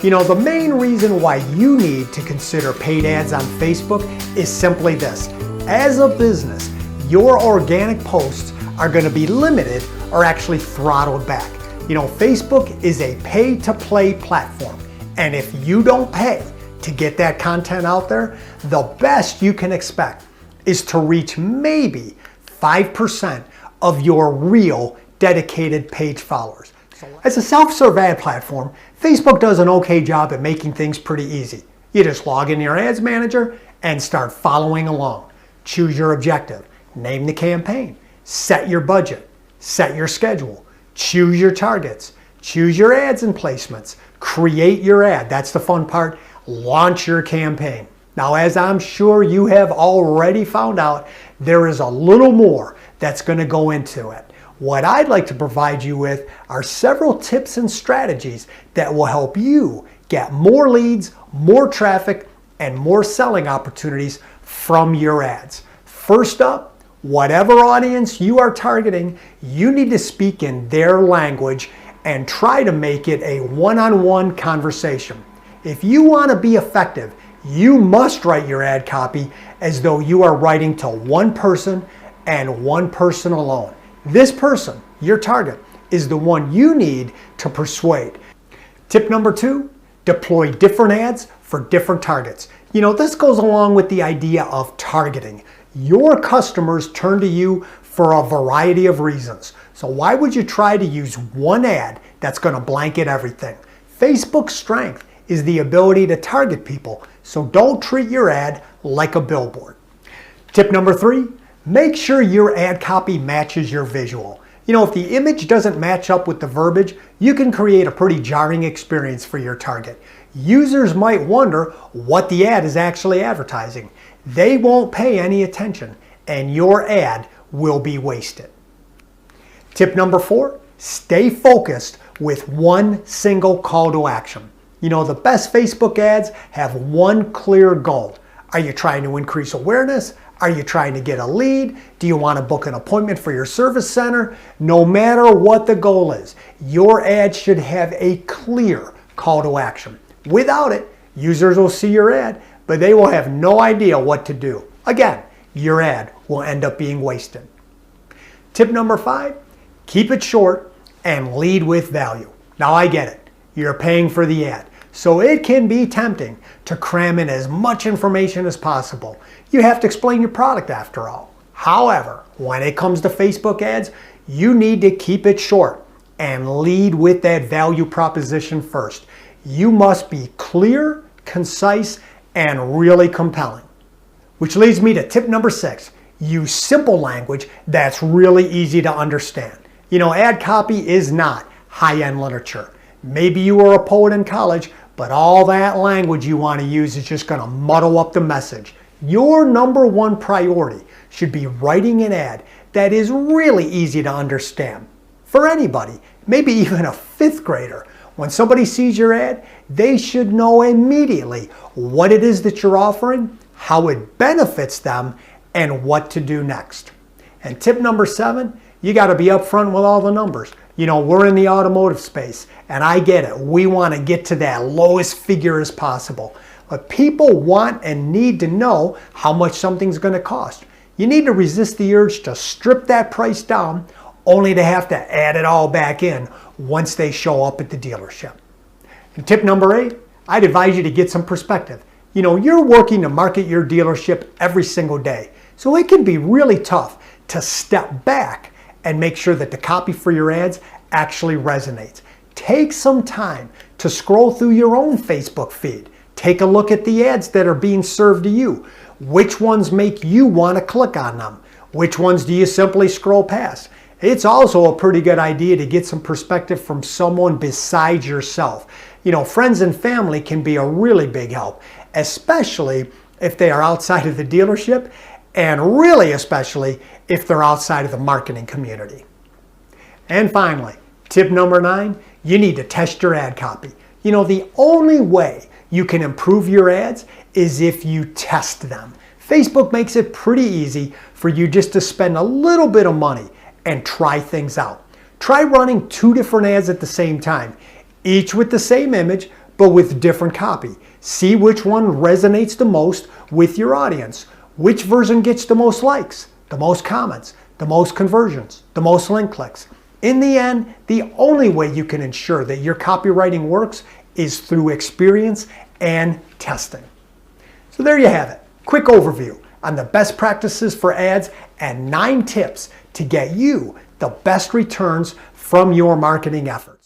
The main reason why you need to consider paid ads on Facebook is simply this. As a business, your organic posts are going to be limited or actually throttled back. Facebook is a pay-to-play platform, and if you don't pay to get that content out there, the best you can expect is to reach maybe 5% of your real dedicated page followers. As a self-serve ad platform, Facebook does an okay job at making things pretty easy. You just log in your ads manager and start following along. Choose your objective, name the campaign, set your budget, set your schedule, choose your targets, choose your ads and placements, create your ad. That's the fun part. Launch your campaign. Now, as I'm sure you have already found out, there is a little more that's going to go into it. What I'd like to provide you with are several tips and strategies that will help you get more leads, more traffic, and more selling opportunities from your ads. First up, whatever audience you are targeting, you need to speak in their language and try to make it a one-on-one conversation. If you want to be effective, you must write your ad copy as though you are writing to one person and one person alone. This person, your target, is the one you need to persuade. Tip number 2, deploy different ads for different targets. This goes along with the idea of targeting. Your customers turn to you for a variety of reasons. So why would you try to use one ad that's going to blanket everything? Facebook's strength is the ability to target people, so don't treat your ad like a billboard. Tip number 3, make sure your ad copy matches your visual. If the image doesn't match up with the verbiage, you can create a pretty jarring experience for your target. Users might wonder what the ad is actually advertising. They won't pay any attention, and your ad will be wasted. Tip number 4, stay focused with one single call to action. The best Facebook ads have one clear goal. Are you trying to increase awareness? Are you trying to get a lead? Do you want to book an appointment for your service center? No matter what the goal is, your ad should have a clear call to action. Without it, users will see your ad, but they will have no idea what to do. Again, your ad will end up being wasted. Tip number 5, keep it short and lead with value. Now I get it. You're paying for the ad, so it can be tempting to cram in as much information as possible. You have to explain your product after all. However, when it comes to Facebook ads, you need to keep it short and lead with that value proposition first. You must be clear, concise, and really compelling. Which leads me to tip number 6. Use simple language that's really easy to understand. Ad copy is not high-end literature. Maybe you were a poet in college, but all that language you want to use is just going to muddle up the message. Your number one priority should be writing an ad that is really easy to understand. For anybody, maybe even a 5th grader, when somebody sees your ad, they should know immediately what it is that you're offering, how it benefits them, and what to do next. And tip number 7, you got to be upfront with all the numbers. We're in the automotive space, and I get it. We want to get to that lowest figure as possible. But people want and need to know how much something's going to cost. You need to resist the urge to strip that price down only to have to add it all back in once they show up at the dealership. And tip number 8, I'd advise you to get some perspective. You're working to market your dealership every single day, so it can be really tough to step back and make sure that the copy for your ads actually resonates. Take some time to scroll through your own Facebook feed. Take a look at the ads that are being served to you. Which ones make you want to click on them? Which ones do you simply scroll past? It's also a pretty good idea to get some perspective from someone besides yourself. Friends and family can be a really big help, especially if they are outside of the dealership, and really especially if they're outside of the marketing community. And finally, tip number 9, you need to test your ad copy. The only way you can improve your ads is if you test them. Facebook makes it pretty easy for you just to spend a little bit of money and try things out. Try running 2 different ads at the same time, each with the same image, but with different copy. See which one resonates the most with your audience. Which version gets the most likes, the most comments, the most conversions, the most link clicks. In the end, the only way you can ensure that your copywriting works is through experience and testing. So there you have it. Quick overview on the best practices for ads and 9 tips to get you the best returns from your marketing efforts.